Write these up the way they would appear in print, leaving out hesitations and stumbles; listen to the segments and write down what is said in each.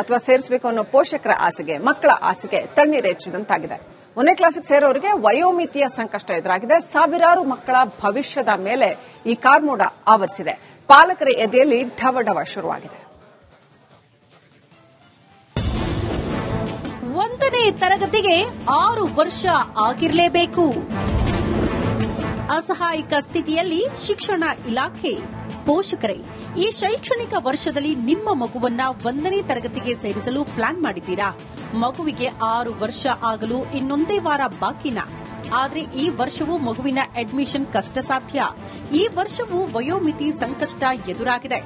ಅಥವಾ ಸೇರಿಸಬೇಕು ಅನ್ನೋ ಪೋಷಕರ ಆಸೆಗೆ ಮಕ್ಕಳ ಆಸೆಗೆ ತಣ್ಣೀರೆಚ್ಚಿದಂತಾಗಿದೆ. 1ನೇ ಕ್ಲಾಸಿಗೆ ಸೇರೋರಿಗೆ ವಯೋಮಿತಿಯ ಸಂಕಷ್ಟ ಎದುರಾಗಿದೆ. ಸಾವಿರಾರು ಮಕ್ಕಳ ಭವಿಷ್ಯದ ಮೇಲೆ ಈ ಕಾರ್ಮೋಡ ಆವರಿಸಿದೆ. ಪಾಲಕರ ಎದೆಯಲ್ಲಿ ಢವಢವ ಶುರುವಾಗಿದೆ. 1ನೇ ತರಗತಿಗೆ 6 ವರ್ಷ ಆಗಿರಲೇಬೇಕು. ಅಸಹಾಯಕ ಸ್ಥಿತಿಯಲ್ಲಿ ಶಿಕ್ಷಣ ಇಲಾಖೆ. ಪೋಷಕರೇ, ಈ ಶೈಕ್ಷಣಿಕ ವರ್ಷದಲ್ಲಿ ನಿಮ್ಮ ಮಗುವನ್ನ 1ನೇ ತರಗತಿಗೆ ಸೇರಿಸಲು ಪ್ಲಾನ್ ಮಾಡಿದ್ದೀರಾ? ಮಗುವಿಗೆ 6 ವರ್ಷ ಆಗಲು ಇನ್ನೊಂದೇ ವಾರ ಬಾಕಿನಾ? ಆದ್ರೆ ಈ ವರ್ಷವೂ ಮಗುವಿನ ಅಡ್ಮಿಷನ್ ಕಷ್ಟ ಸಾಧ್ಯ. ಈ ವರ್ಷವೂ ವಯೋಮಿತಿ ಸಂಕಷ್ಟ ಎದುರಾಗಿದೆ.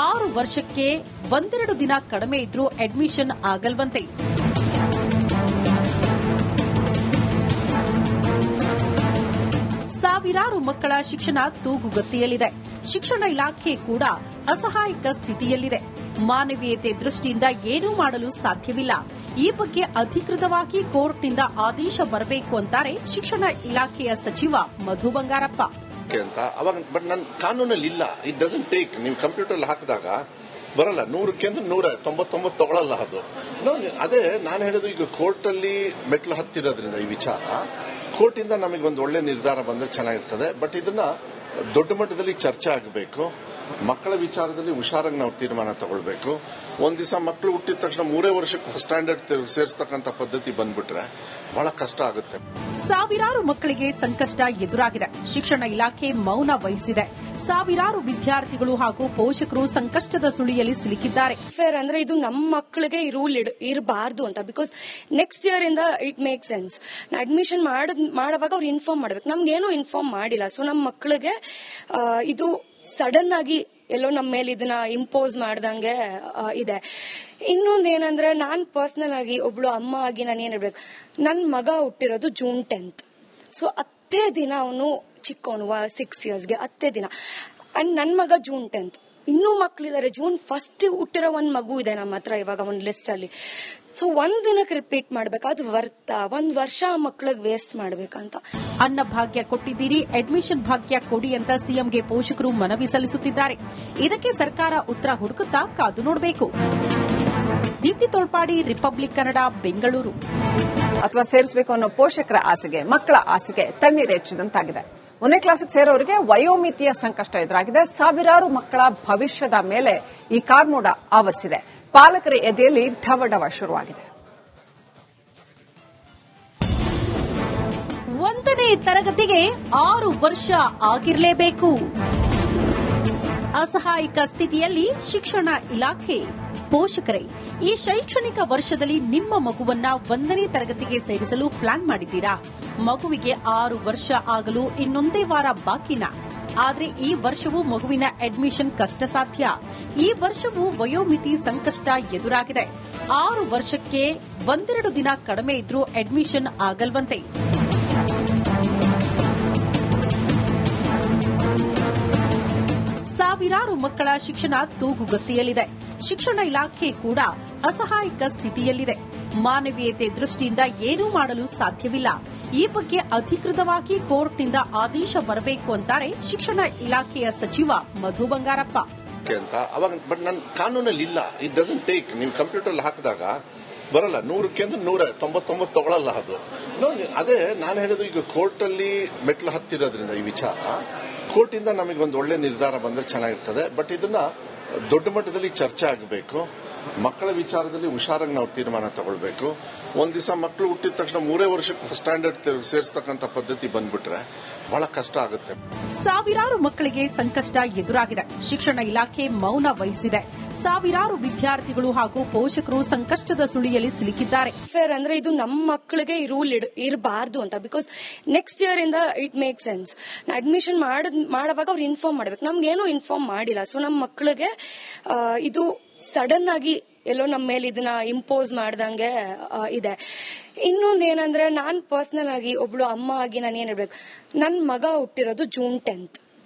6 ವರ್ಷಕ್ಕೆ 1-2 ದಿನ ಕಡಿಮೆ ಇದ್ರೂ ಅಡ್ಮಿಷನ್ ಆಗಲ್ವಂತೆ. ಸಾವಿರಾರು ಮಕ್ಕಳ ಶಿಕ್ಷಣ ತೂಗುಗತಿಯಲ್ಲಿದೆ. ಶಿಕ್ಷಣ ಇಲಾಖೆ ಕೂಡ ಅಸಹಾಯಕ ಸ್ಥಿತಿಯಲ್ಲಿದೆ. ಮಾನವೀಯತೆ ದೃಷ್ಟಿಯಿಂದ ಏನೂ ಮಾಡಲು ಸಾಧ್ಯವಿಲ್ಲ. ಈ ಬಗ್ಗೆ ಅಧಿಕೃತವಾಗಿ ಕೋರ್ಟ್ನಿಂದ ಆದೇಶ ಬರಬೇಕು ಅಂತಾರೆ ಶಿಕ್ಷಣ ಇಲಾಖೆಯ ಸಚಿವ ಮಧು ಬಂಗಾರಪ್ಪ. ಬಟ್ ನನ್ನ ಕಾನೂನಲ್ಲಿ ಇಲ್ಲ. It doesn't take. ನೀವು ಕಂಪ್ಯೂಟರ್ ಹಾಕಿದಾಗ ಬರಲ್ಲ. 100ಕ್ಕೆ 199 ತಗೊಳ್ಳಲ್ಲ ಅದು. ಅದೇ ನಾನು ಹೇಳೋದು, ಈಗ ಕೋರ್ಟ್ ಅಲ್ಲಿ ಮೆಟ್ಲು ಹತ್ತಿರೋದ್ರಿಂದ ಈ ವಿಚಾರ ಕೋರ್ಟಿಂದ ನಮಗೆ ಒಂದು ಒಳ್ಳೆ ನಿರ್ಧಾರ ಬಂದ್ರೆ ಚೆನ್ನಾಗಿರ್ತದೆ. ಬಟ್ ಇದನ್ನ ದೊಡ್ಡ ಮಟ್ಟದಲ್ಲಿ ಚರ್ಚೆ ಆಗಬೇಕು. ಮಕ್ಕಳ ವಿಚಾರದಲ್ಲಿ ಹುಷಾರಾಗಿ ನಾವು ತೀರ್ಮಾನ ತಗೊಳ್ಬೇಕು. ಒಂದ್ ದಿವಸ ಮಕ್ಕಳು ಹುಟ್ಟಿದ ತಕ್ಷಣ 3 ವರ್ಷಕ್ಕೆ ಫಸ್ಟ್ ಸ್ಟ್ಯಾಂಡರ್ಡ್ ಸೇರಿಸ್ತಕ್ಕಂಥ ಪದ್ಧತಿ ಬಂದ್ಬಿಟ್ರೆ ಬಹಳ ಕಷ್ಟ ಆಗುತ್ತೆ. ಸಾವಿರಾರು ಮಕ್ಕಳಿಗೆ ಸಂಕಷ್ಟ ಎದುರಾಗಿದೆ. ಶಿಕ್ಷಣ ಇಲಾಖೆ ಮೌನ ವಹಿಸಿದೆ. ಸಾವಿರಾರು ವಿದ್ಯಾರ್ಥಿಗಳು ಹಾಗೂ ಪೋಷಕರು ಸಂಕಷ್ಟದ ಸುಳಿಯಲ್ಲಿ ಸಿಲುಕಿದ್ದಾರೆ. ಫೇರ್ ಅಂದ್ರೆ ಇದು ನಮ್ಮ ಮಕ್ಕಳಿಗೆ ಈ ರೂಲ್ ಇರಬಾರ್ದು ಅಂತ. ಬಿಕಾಸ್ ನೆಕ್ಸ್ಟ್ ಇಯರ್ ಇಂದ ಇಟ್ ಮೇಕ್ ಸೆನ್ಸ್. ಅಡ್ಮಿಷನ್ ಮಾಡುವಾಗ ಅವ್ರು ಇನ್ಫಾರ್ಮ್ ಮಾಡ್ಬೇಕು. ನಮ್ಗೇನು ಇನ್ಫಾರ್ಮ್ ಮಾಡಿಲ್ಲ. ಸೊ ನಮ್ಮ ಮಕ್ಕಳಿಗೆ ಇದು ಸಡನ್ ಆಗಿ ಎಲ್ಲೋ ನಮ್ಮ ಮೇಲೆ ಇದನ್ನ ಇಂಪೋಸ್ ಮಾಡ್ದಂಗೆ ಇದೆ. ಇನ್ನೊಂದು ಏನಂದ್ರೆ, ನಾನ್ ಪರ್ಸನಲ್ ಆಗಿ ಒಬ್ಳು ಅಮ್ಮ ಆಗಿ ನಾನು ಏನ್ ಹೇಳ್ಬೇಕು, ನನ್ ಮಗ ಹುಟ್ಟಿರೋದು June 10th. ಸೊ ಅತ್ತೇ ದಿನ ಅವನು ಚಿಕ್ಕವನು 6 ಇಯರ್ಸ್ಗೆ ಅತ್ತೇ ದಿನ. ಅಂಡ್ ನನ್ ಮಗ June 10th. ಇನ್ನೂ ಮಕ್ಕಳಿದ್ದಾರೆ. June 1st ಹುಟ್ಟಿರೋ ಒಂದ್ ಮಗು ಇದೆ ನಮ್ಮ ಹತ್ರ ಇವಾಗ ಒಂದ್ ಲಿಸ್ಟ್ ಅಲ್ಲಿ. ಸೊ ಒಂದ್ ದಿನಕ್ಕೆ ರಿಪೀಟ್ ಮಾಡ್ಬೇಕು, ಅದು ವರ್ತ. 1 ವರ್ಷ ಮಕ್ಕಳಿಗೆ ವೇಸ್ಟ್ ಮಾಡ್ಬೇಕಂತ. ಅನ್ನ ಭಾಗ್ಯ ಕೊಟ್ಟಿದ್ದೀರಿ, ಅಡ್ಮಿಷನ್ ಭಾಗ್ಯ ಕೊಡಿ ಅಂತ ಸಿಎಂಗೆ ಪೋಷಕರು ಮನವಿ ಸಲ್ಲಿಸುತ್ತಿದ್ದಾರೆ. ಇದಕ್ಕೆ ಸರ್ಕಾರ ಉತ್ತರ ಹುಡುಕುತ್ತಾ ಕಾದು ನೋಡಬೇಕು. ದೀಪ್ತಿ ತೋಳ್ಪಾಡಿ, ರಿಪಬ್ಲಿಕ್ ಕನ್ನಡ, ಬೆಂಗಳೂರು. ಅಥವಾ ಸೇರಿಸಬೇಕು ಅನ್ನೋ ಪೋಷಕರ ಆಸೆಗೆ ಮಕ್ಕಳ ಆಸೆಗೆ ತಣ್ಣೀರೆಚ್ಚಿದಂತಾಗಿದೆ. 1ನೇ ಕ್ಲಾಸಿಗೆ ಸೇರೋರಿಗೆ ವಯೋಮಿತಿಯ ಸಂಕಷ್ಟ ಎದುರಾಗಿದೆ. ಸಾವಿರಾರು ಮಕ್ಕಳ ಭವಿಷ್ಯದ ಮೇಲೆ ಈ ಕಾರ್ಮೋಡ ಆವರಿಸಿದೆ. ಪಾಲಕರ ಎದೆಯಲ್ಲಿ ಢವಢವ ಶುರುವಾಗಿದೆ. 1ನೇ ತರಗತಿಗೆ 6 ವರ್ಷ ಆಗಿರಲೇಬೇಕು. ಅಸಹಾಯಕ ಸ್ಥಿತಿಯಲ್ಲಿ ಶಿಕ್ಷಣ ಇಲಾಖೆ. ಪೋಷಕರೇ, ಈ ಶೈಕ್ಷಣಿಕ ವರ್ಷದಲ್ಲಿ ನಿಮ್ಮ ಮಗುವನ್ನ 1ನೇ ತರಗತಿಗೆ ಸೇರಿಸಲು ಪ್ಲಾನ್ ಮಾಡಿದ್ದೀರಾ? ಮಗುವಿಗೆ 6 ವರ್ಷ ಆಗಲು ಇನ್ನೊಂದೇ ವಾರ ಬಾಕಿನಾ? ಆದ್ರೆ ಈ ವರ್ಷವೂ ಮಗುವಿನ ಅಡ್ಮಿಷನ್ ಕಷ್ಟ ಸಾಧ್ಯ. ಈ ವರ್ಷವೂ ವಯೋಮಿತಿ ಸಂಕಷ್ಟ ಎದುರಾಗಿದೆ. 6 ವರ್ಷಕ್ಕೆ 1-2 ದಿನ ಕಡಿಮೆ ಇದ್ರೂ ಅಡ್ಮಿಷನ್ ಆಗಲ್ವಂತೆ. ಸಾವಿರಾರು ಮಕ್ಕಳ ಶಿಕ್ಷಣ ತೂಗುಗತಿಯಲ್ಲಿದೆ. ಶಿಕ್ಷಣ ಇಲಾಖೆ ಕೂಡ ಅಸಹಾಯಕ ಸ್ಥಿತಿಯಲ್ಲಿದೆ. ಮಾನವೀಯತೆ ದೃಷ್ಟಿಯಿಂದ ಏನೂ ಮಾಡಲು ಸಾಧ್ಯವಿಲ್ಲ. ಈ ಬಗ್ಗೆ ಅಧಿಕೃತವಾಗಿ ಕೋರ್ಟ್ನಿಂದ ಆದೇಶ ಬರಬೇಕು ಅಂತಾರೆ ಶಿಕ್ಷಣ ಇಲಾಖೆಯ ಸಚಿವ ಮಧು ಬಂಗಾರಪ್ಪ. ಬಟ್ ನನ್ನ ಕಾನೂನಲ್ಲಿ ಇಲ್ಲ. It doesn't take. ನೀವು ಕಂಪ್ಯೂಟರ್ ಹಾಕಿದಾಗ ಬರಲ್ಲ. 100ಕ್ಕೆ 199 ತಗೊಳ್ಳಲ್ಲ ಅದು. ಅದೇ ನಾನು ಹೇಳೋದು, ಈಗ ಕೋರ್ಟ್ ಅಲ್ಲಿ ಮೆಟ್ಲು ಹತ್ತಿರೋದ್ರಿಂದ ಈ ವಿಚಾರ ಕೋರ್ಟಿಂದ ನಮಗೆ ಒಂದು ಒಳ್ಳೆ ನಿರ್ಧಾರ ಬಂದ್ರೆ ಚೆನ್ನಾಗಿರ್ತದೆ. ಬಟ್ ಇದನ್ನ ದೊಡ್ಡ ಮಟ್ಟದಲ್ಲಿ ಚರ್ಚೆ ಆಗಬೇಕು. ಮಕ್ಕಳ ವಿಚಾರದಲ್ಲಿ ಹುಷಾರಾಗಿ ನಾವು ತೀರ್ಮಾನ ತಗೊಳ್ಬೇಕು. ಒಂದ್ ದಿವಸ ಮಕ್ಕಳು ಹುಟ್ಟಿದ ತಕ್ಷಣ 3 ವರ್ಷಕ್ಕೆ ಫಸ್ಟ್ ಸ್ಟ್ಯಾಂಡರ್ಡ್ ಸೇರಿಸ್ತಕ್ಕಂಥ ಪದ್ಧತಿ ಬಂದ್ಬಿಟ್ರೆ ಬಹಳ ಕಷ್ಟ ಆಗುತ್ತೆ. ಸಾವಿರಾರು ಮಕ್ಕಳಿಗೆ ಸಂಕಷ್ಟ ಎದುರಾಗಿದೆ. ಶಿಕ್ಷಣ ಇಲಾಖೆ ಮೌನ ವಹಿಸಿದೆ. ಸಾವಿರಾರು ವಿದ್ಯಾರ್ಥಿಗಳು ಹಾಗೂ ಪೋಷಕರು ಸಂಕಷ್ಟದ ಸುಳಿಯಲ್ಲಿ ಸಿಲುಕಿದ್ದಾರೆ. ಫೇರ್ ಅಂದ್ರೆ ಇದು ನಮ್ಮ ಮಕ್ಕಳಿಗೆ ಈ ರೂಲ್ ಇರಬಾರ್ದು ಅಂತ. ಬಿಕಾಸ್ ನೆಕ್ಸ್ಟ್ ಇಯರ್ ಇಂದ ಇಟ್ ಮೇಕ್ ಸೆನ್ಸ್. ಅಡ್ಮಿಷನ್ ಮಾಡುವಾಗ ಅವ್ರು ಇನ್ಫಾರ್ಮ್ ಮಾಡ್ಬೇಕು. ನಮ್ಗೇನು ಇನ್ಫಾರ್ಮ್ ಮಾಡಿಲ್ಲ. ಸೊ ನಮ್ಮ ಮಕ್ಕಳಿಗೆ ಇದು ಸಡನ್ ಆಗಿ ಎಲ್ಲೋ ನಮ್ಮ ಮೇಲೆ ಇದನ್ನ ಇಂಪೋಸ್ ಮಾಡ್ದಂಗೆ ಇದೆ. ಇನ್ನೊಂದು ಏನಂದ್ರೆ, ನಾನ್ ಪರ್ಸನಲ್ ಆಗಿ ಒಬ್ಳು ಅಮ್ಮ ಆಗಿ ನಾನು ಏನ್ ಹೇಳ್ಬೇಕು, ನನ್ ಮಗ ಹುಟ್ಟಿರೋದು June 10th.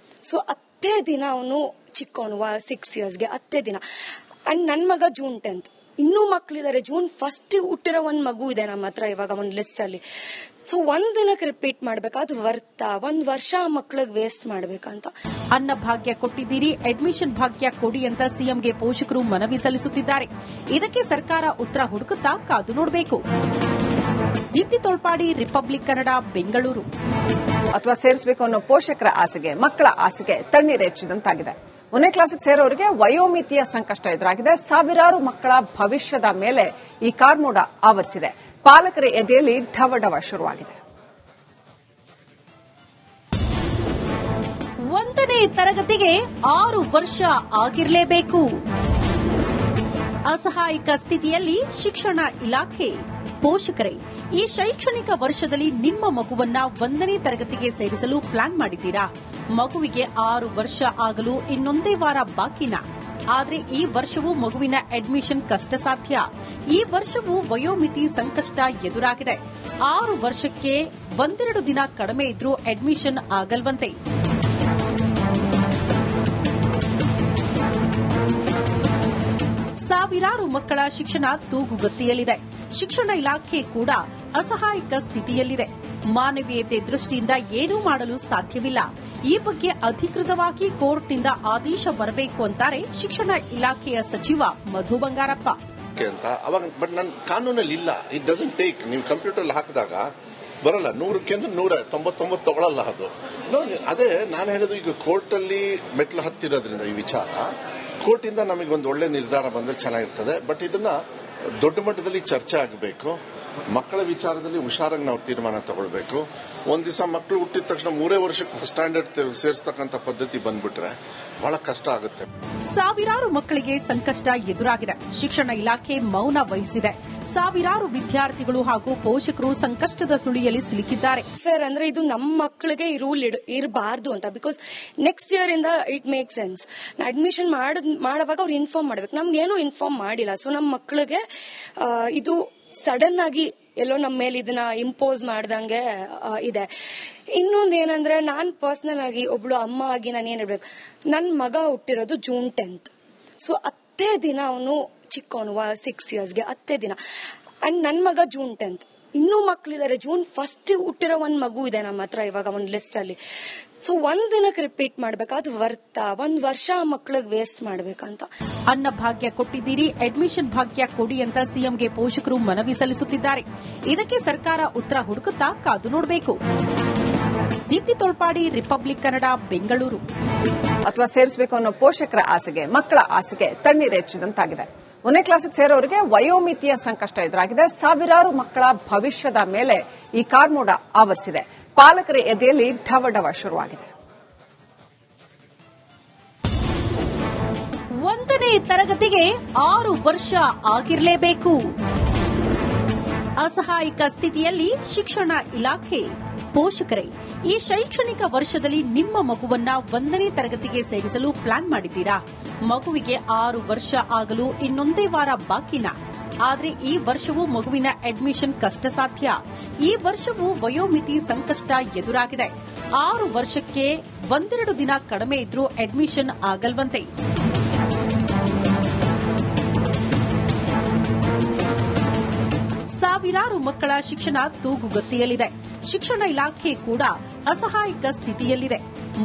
ಸೊ ಅತ್ತೇ ದಿನ ಅವನು ಚಿಕ್ಕವನು 6 ಇಯರ್ಸ್ಗೆ ಅತ್ತೇ ದಿನ. ಅಂಡ್ ನನ್ ಮಗ June 10th. ಇನ್ನೂ ಮಕ್ಕಳಿದ್ದಾರೆ. ಜೂನ್ 1 ಹುಟ್ಟಿರೋ ಒಂದ್ ಮಗು ಇದೆ ನಮ್ಮ ಹತ್ರ ಇವಾಗ ಒಂದ್ ಲಿಸ್ಟ್ ಅಲ್ಲಿ. ಸೊ ಒಂದ್ ದಿನಕ್ಕೆ ರಿಪೀಟ್ ಮಾಡ್ಬೇಕಾ, ಅದು ವರ್ತಾ? ಒಂದ್ ವರ್ಷ ಮಕ್ಳಿಗೆ ವೇಸ್ಟ್ ಮಾಡ್ಬೇಕಂತ. ಅನ್ನ ಭಾಗ್ಯ ಕೊಟ್ಟಿದ್ದೀರಿ, ಅಡ್ಮಿಷನ್ ಭಾಗ್ಯ ಕೊಡಿ ಅಂತ ಸಿಎಂಗೆ ಪೋಷಕರು ಮನವಿ ಸಲ್ಲಿಸುತ್ತಿದ್ದಾರೆ. ಇದಕ್ಕೆ ಸರ್ಕಾರ ಉತ್ತರ ಹುಡುಕುತ್ತಾ ಕಾದು ನೋಡಬೇಕು. ದೀಪ್ತಿ ತೋಳ್ಪಾಡಿ, ರಿಪಬ್ಲಿಕ್ ಕನ್ನಡ, ಬೆಂಗಳೂರು. ಅಥವಾ ಸೇರಿಸಬೇಕು ಅನ್ನೋ ಪೋಷಕರ ಆಸೆಗೆ ಮಕ್ಕಳ ಆಸೆಗೆ ತಣ್ಣೀರೆಚ್ಚಿದಂತಾಗಿದೆ. 1ನೇ ಕ್ಲಾಸಿಗೆ ಸೇರೋರಿಗೆ ವಯೋಮಿತಿಯ ಸಂಕಷ್ಟ ಎದುರಾಗಿದೆ. ಸಾವಿರಾರು ಮಕ್ಕಳ ಭವಿಷ್ಯದ ಮೇಲೆ ಈ ಕಾರ್ಮೋಡ ಆವರಿಸಿದೆ. ಪಾಲಕರ ಎದೆಯಲ್ಲಿ ಢವಢವ ಶುರುವಾಗಿದೆ. 1ನೇ ತರಗತಿಗೆ 6 ವರ್ಷ ಆಗಿರಲೇಬೇಕು. ಅಸಹಾಯಕ ಸ್ಥಿತಿಯಲ್ಲಿ ಶಿಕ್ಷಣ ಇಲಾಖೆ. ಪೋಷಕರೇ, ಈ ಶೈಕ್ಷಣಿಕ ವರ್ಷದಲ್ಲಿ ನಿಮ್ಮ ಮಗುವನ್ನ 1ನೇ ತರಗತಿಗೆ ಸೇರಿಸಲು ಪ್ಲಾನ್ ಮಾಡಿದ್ದೀರಾ? ಮಗುವಿಗೆ 6 ವರ್ಷ ಆಗಲು ಇನ್ನೊಂದೇ ವಾರ ಬಾಕಿನಾ? ಆದರೆ ಈ ವರ್ಷವೂ ಮಗುವಿನ ಅಡ್ಮಿಷನ್ ಕಷ್ಟ ಸಾಧ್ಯ. ಈ ವರ್ಷವೂ ವಯೋಮಿತಿ ಸಂಕಷ್ಟ ಎದುರಾಗಿದೆ. 6 ವರ್ಷಕ್ಕೆ 1-2 ದಿನ ಕಡಿಮೆ ಇದ್ರೂ ಅಡ್ಮಿಷನ್ ಆಗಲ್ವಂತೆ. ಸಾವಿರಾರು ಮಕ್ಕಳ ಶಿಕ್ಷಣ ತೂಗುಗತಿಯಲ್ಲಿದೆ. ಶಿಕ್ಷಣ ಇಲಾಖೆ ಕೂಡ ಅಸಹಾಯಕ ಸ್ಥಿತಿಯಲ್ಲಿದೆ. ಮಾನವೀಯತೆ ದೃಷ್ಟಿಯಿಂದ ಏನೂ ಮಾಡಲು ಸಾಧ್ಯವಿಲ್ಲ. ಈ ಬಗ್ಗೆ ಅಧಿಕೃತವಾಗಿ ಕೋರ್ಟ್ನಿಂದ ಆದೇಶ ಬರಬೇಕು ಅಂತಾರೆ ಶಿಕ್ಷಣ ಇಲಾಖೆಯ ಸಚಿವ ಮಧು ಬಂಗಾರಪ್ಪ. ಬಟ್ ನನ್ನ ಕಾನೂನಲ್ಲಿ ಇಲ್ಲ. It doesn't take. ನೀವು ಕಂಪ್ಯೂಟರ್ ಹಾಕಿದಾಗ ಬರಲ್ಲ. 100ಕ್ಕೆ 199 ತಗೊಳ್ಳಲ್ಲ ಅದು. ಅದೇ ನಾನು ಹೇಳೋದು, ಈಗ ಕೋರ್ಟ್ ಅಲ್ಲಿ ಮೆಟ್ಲು ಹತ್ತಿರೋದ್ರಿಂದ ಈ ವಿಚಾರ ಕೋರ್ಟಿಂದ ನಮಗೆ ಒಂದು ಒಳ್ಳೆ ನಿರ್ಧಾರ ಬಂದ್ರೆ ಚೆನ್ನಾಗಿರ್ತದೆ. ಬಟ್ ಇದನ್ನ ದೊಡ್ಡ ಮಟ್ಟದಲ್ಲಿ ಚರ್ಚೆ ಆಗಬೇಕು. ಮಕ್ಕಳ ವಿಚಾರದಲ್ಲಿ ಹುಷಾರಾಗಿ ನಾವು ತೀರ್ಮಾನ ತಗೊಳ್ಬೇಕು. ಒಂದ್ ದಿವಸ ಮಕ್ಕಳು ಹುಟ್ಟಿದ ತಕ್ಷಣ 3 ವರ್ಷಕ್ಕೆ ಸ್ಟ್ಯಾಂಡರ್ಡ್ ಸೇರಿಸ್ತಕ್ಕಂಥ ಪದ್ಧತಿ ಬಂದ್ಬಿಟ್ರೆ ಬಹಳ ಕಷ್ಟ ಆಗುತ್ತೆ. ಸಾವಿರಾರು ಮಕ್ಕಳಿಗೆ ಸಂಕಷ್ಟ ಎದುರಾಗಿದೆ. ಶಿಕ್ಷಣ ಇಲಾಖೆ ಮೌನ ವಹಿಸಿದೆ. ಸಾವಿರಾರು ವಿದ್ಯಾರ್ಥಿಗಳು ಹಾಗೂ ಪೋಷಕರು ಸಂಕಷ್ಟದ ಸುಳಿಯಲ್ಲಿ ಸಿಲುಕಿದ್ದಾರೆ. ಫೇರ್ ಅಂದ್ರೆ ಇದು ನಮ್ಮ ಮಕ್ಕಳಿಗೆ ಈ ರೂಲ್ ಇರಬಾರ್ದು ಅಂತ. ಬಿಕಾಸ್ ನೆಕ್ಸ್ಟ್ ಇಯರ್ ಇಂದ ಇಟ್ ಮೇಕ್ ಸೆನ್ಸ್. ಅಡ್ಮಿಷನ್ ಮಾಡುವಾಗ ಅವ್ರು ಇನ್ಫಾರ್ಮ್ ಮಾಡ್ಬೇಕು. ನಮ್ಗೇನು ಇನ್ಫಾರ್ಮ್ ಮಾಡಿಲ್ಲ. ಸೊ ನಮ್ಮ ಮಕ್ಕಳಿಗೆ ಇದು ಸಡನ್ ಆಗಿ ಎಲ್ಲೋ ನಮ್ಮ ಮೇಲೆ ಇದನ್ನ ಇಂಪೋಸ್ ಮಾಡ್ದಂಗೆ ಇದೆ. ಇನ್ನೊಂದು ಏನಂದ್ರೆ, ನಾನ್ ಪರ್ಸನಲ್ ಆಗಿ ಒಬ್ಳು ಅಮ್ಮ ಆಗಿ ನಾನು ಏನ್ ಹೇಳ್ಬೇಕು, ನನ್ ಮಗ ಹುಟ್ಟಿರೋದು ಜೂನ್ 10. ಸೊ ಅತ್ತೇ ದಿನ ಅವನು ಚಿಕ್ಕವನು 6 ಇಯರ್ಸ್ಗೆ, ಅತ್ತೇ ದಿನ. ಅಂಡ್ ನನ್ ಮಗ ಜೂನ್ 10. ಇನ್ನೂ ಮಕ್ಕಳಿದ್ದಾರೆ. ಜೂನ್ 1 ಹುಟ್ಟಿರೋ ಒಂದ್ ಮಗು ಇದೆ ನಮ್ಮ ಹತ್ರ ಇವಾಗ ಒಂದ್ ಲಿಸ್ಟ್ ಅಲ್ಲಿ. ಸೊ ಒಂದ್ ದಿನಕ್ಕೆ ರಿಪೀಟ್ ಮಾಡ್ಬೇಕಾ, ಅದು ವರ್ತಾ? ಒಂದ್ ವರ್ಷ ಮಕ್ಳಿಗೆ ವೇಸ್ಟ್ ಮಾಡ್ಬೇಕಂತ. ಅನ್ನ ಭಾಗ್ಯ ಕೊಟ್ಟಿದ್ದೀರಿ, ಅಡ್ಮಿಷನ್ ಭಾಗ್ಯ ಕೊಡಿ ಅಂತ ಸಿಎಂಗೆ ಪೋಷಕರು ಮನವಿ ಸಲ್ಲಿಸುತ್ತಿದ್ದಾರೆ. ಇದಕ್ಕೆ ಸರ್ಕಾರ ಉತ್ತರ ಹುಡುಕುತ್ತಾ ಕಾದು ನೋಡಬೇಕು. ದೀಪ್ತಿ ತೋಳ್ಪಾಡಿ, ರಿಪಬ್ಲಿಕ್ ಕನ್ನಡ, ಬೆಂಗಳೂರು. ಅಥವಾ ಸೇರಿಸಬೇಕು ಅನ್ನೋ ಪೋಷಕರ ಆಸೆಗೆ ಮಕ್ಕಳ ಆಸೆಗೆ ತಣ್ಣೀರೆಚ್ಚಿದಂತಾಗಿದೆ. 1ನೇ ಕ್ಲಾಸಿಗೆ ಸೇರೋರಿಗೆ ವಯೋಮಿತಿಯ ಸಂಕಷ್ಟ ಎದುರಾಗಿದೆ. ಸಾವಿರಾರು ಮಕ್ಕಳ ಭವಿಷ್ಯದ ಮೇಲೆ ಈ ಕಾರ್ಮೋಡ ಆವರಿಸಿದೆ. ಪಾಲಕರ ಎದೆಯಲ್ಲಿ ಢವಢವ ಶುರುವಾಗಿದೆ. 1ನೇ ತರಗತಿಗೆ 6 ವರ್ಷ ಆಗಿರಲೇಬೇಕು. ಅಸಹಾಯಕ ಸ್ಥಿತಿಯಲ್ಲಿ ಶಿಕ್ಷಣ ಇಲಾಖೆ. ಪೋಷಕರೇ, ಈ ಶೈಕ್ಷಣಿಕ ವರ್ಷದಲ್ಲಿ ನಿಮ್ಮ ಮಗುವನ್ನ 1ನೇ ತರಗತಿಗೆ ಸೇರಿಸಲು ಪ್ಲಾನ್ ಮಾಡಿದ್ದೀರಾ? ಮಗುವಿಗೆ 6 ವರ್ಷ ಆಗಲು ಇನ್ನೊಂದೇ ವಾರ ಬಾಕಿನಾ? ಆದರೆ ಈ ವರ್ಷವೂ ಮಗುವಿನ ಅಡ್ಮಿಷನ್ ಕಷ್ಟ ಸಾಧ್ಯ. ಈ ವರ್ಷವೂ ವಯೋಮಿತಿ ಸಂಕಷ್ಟ ಎದುರಾಗಿದೆ. 6 ವರ್ಷಕ್ಕೆ 1-2 ದಿನ ಕಡಿಮೆ ಇದ್ರೂ ಅಡ್ಮಿಷನ್ ಆಗಲ್ವಂತೆ. ಸಾವಿರಾರು ಮಕ್ಕಳ ಶಿಕ್ಷಣ ತೂಗುಗತಿಯಲ್ಲಿದೆ. ಶಿಕ್ಷಣ ಇಲಾಖೆ ಕೂಡ ಅಸಹಾಯಕ ಸ್ಥಿತಿಯಲ್ಲಿದೆ.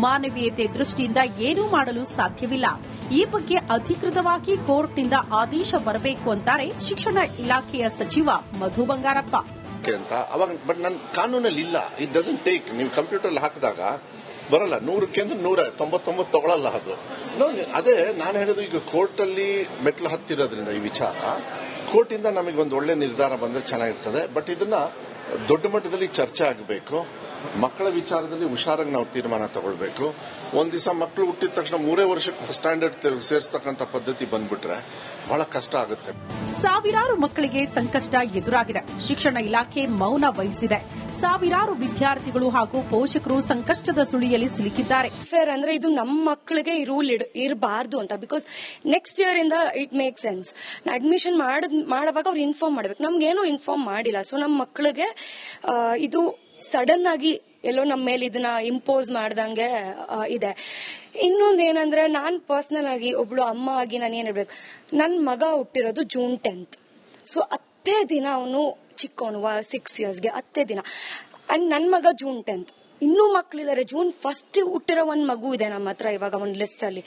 ಮಾನವೀಯತೆ ದೃಷ್ಟಿಯಿಂದ ಏನೂ ಮಾಡಲು ಸಾಧ್ಯವಿಲ್ಲ. ಈ ಬಗ್ಗೆ ಅಧಿಕೃತವಾಗಿ ಕೋರ್ಟ್ನಿಂದ ಆದೇಶ ಬರಬೇಕು ಅಂತಾರೆ ಶಿಕ್ಷಣ ಇಲಾಖೆಯ ಸಚಿವ ಮಧು ಬಂಗಾರಪ್ಪ. ಬಟ್ ನನ್ನ ಕಾನೂನಲ್ಲಿ ಇಲ್ಲ. It doesn't take. ನೀವು ಕಂಪ್ಯೂಟರ್ ಹಾಕಿದಾಗ ಬರಲ್ಲ. 100ಕ್ಕೆ 199 ತಗೊಳ್ಳಲ್ಲ ಅದು. ಅದೇ ನಾನು ಹೇಳೋದು, ಈಗ ಕೋರ್ಟ್ ಅಲ್ಲಿ ಮೆಟ್ಲು ಹತ್ತಿರೋದ್ರಿಂದ ಈ ವಿಚಾರ ಕೋರ್ಟಿಂದ ನಮಗೆ ಒಂದು ಒಳ್ಳೆ ನಿರ್ಧಾರ ಬಂದ್ರೆ ಚೆನ್ನಾಗಿರ್ತದೆ. ಬಟ್ ಇದನ್ನ ದೊಡ್ಡ ಮಟ್ಟದಲ್ಲಿ ಚರ್ಚೆ ಆಗಬೇಕು. ಮಕ್ಕಳ ವಿಚಾರದಲ್ಲಿ ಹುಷಾರಾಗಿ ನಾವು ತೀರ್ಮಾನ ತಗೊಳ್ಬೇಕು. ಒಂದ್ ದಿವಸ ಮಕ್ಕಳು ಹುಟ್ಟಿದ ತಕ್ಷಣ 3 ವರ್ಷಕ್ಕೆ ಸ್ಟ್ಯಾಂಡರ್ಡ್ ಸೇರಿಸ್ತಕ್ಕಂಥ ಪದ್ಧತಿ ಬಂದ್ಬಿಟ್ರೆ ಬಹಳ ಕಷ್ಟ ಆಗುತ್ತೆ. ಸಾವಿರಾರು ಮಕ್ಕಳಿಗೆ ಸಂಕಷ್ಟ ಎದುರಾಗಿದೆ. ಶಿಕ್ಷಣ ಇಲಾಖೆ ಮೌನ ವಹಿಸಿದೆ. ಸಾವಿರಾರು ವಿದ್ಯಾರ್ಥಿಗಳು ಹಾಗೂ ಪೋಷಕರು ಸಂಕಷ್ಟದ ಸುಳಿಯಲ್ಲಿ ಸಿಲುಕಿದ್ದಾರೆ. ಫೇರ್ ಅಂದ್ರೆ ಇದು ನಮ್ಮ ಮಕ್ಕಳಿಗೆ ಈ ರೂಲ್ ಇರಬಾರ್ದು ಅಂತ. ಬಿಕಾಸ್ ನೆಕ್ಸ್ಟ್ ಇಯರ್ ಇಂದ ಇಟ್ ಮೇಕ್ ಸೆನ್ಸ್. ಅಡ್ಮಿಷನ್ ಮಾಡುವಾಗ ಅವ್ರು ಇನ್ಫಾರ್ಮ್ ಮಾಡ್ಬೇಕು. ನಮ್ಗೇನು ಇನ್ಫಾರ್ಮ್ ಮಾಡಿಲ್ಲ. ಸೊ ನಮ್ಮ ಮಕ್ಕಳಿಗೆ ಇದು ಸಡನ್ ಆಗಿ ಎಲ್ಲೋ ನಮ್ಮ ಮೇಲೆ ಇದನ್ನ ಇಂಪೋಸ್ ಮಾಡ್ದಂಗೆ ಇದೆ. ಇನ್ನೊಂದು ಏನಂದ್ರೆ, ನಾನ್ ಪರ್ಸನಲ್ ಆಗಿ ಒಬ್ಳು ಅಮ್ಮ ಆಗಿ ನಾನು ಏನ್ ಹೇಳ್ಬೇಕು, ನನ್ ಮಗ ಹುಟ್ಟಿರೋದು June 10th. ಸೊ 10 ದಿನ ಅವನು ಚಿಕ್ಕವನು 6 yearsಗೆ 10 ದಿನ. ಅಂಡ್ ನನ್ ಮಗ June 10th. ಇನ್ನೂ ಮಕ್ಳಿದ್ದಾರೆ. June 1st ಹುಟ್ಟಿರೋ ಒಂದ್ ಮಗು ಇದೆ ನಮ್ಮ ಹತ್ರ ಇವಾಗ ಒಂದ್ ಲಿಸ್ಟ್ ಅಲ್ಲಿ.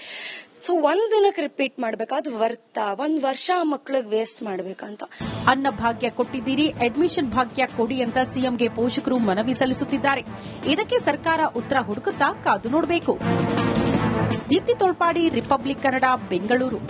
ಸೊ ಒಂದ್ ದಿನಕ್ಕೆ ರಿಪೀಟ್ ಮಾಡ್ಬೇಕು, ಅದು ವರ್ತಾ? 1 ವರ್ಷ ಮಕ್ಳಿಗೆ ವೇಸ್ಟ್ ಮಾಡ್ಬೇಕಂತ. ಅನ್ನ ಭಾಗ್ಯ ಕೊಟ್ಟಿದ್ದೀರಿ, ಅಡ್ಮಿಷನ್ ಭಾಗ್ಯ ಕೊಡಿ ಅಂತ ಸಿಎಂಗೆ ಪೋಷಕರು ಮನವಿ ಸಲ್ಲಿಸುತ್ತಿದ್ದಾರೆ. ಇದಕ್ಕೆ ಸರ್ಕಾರ ಉತ್ತರ ಹುಡುಕುತ್ತಾ ಕಾದು ನೋಡಬೇಕು. ದೀಪ್ತಿ ತೋಳ್ಪಾಡಿ, ರಿಪಬ್ಲಿಕ್ ಕನ್ನಡ, ಬೆಂಗಳೂರು.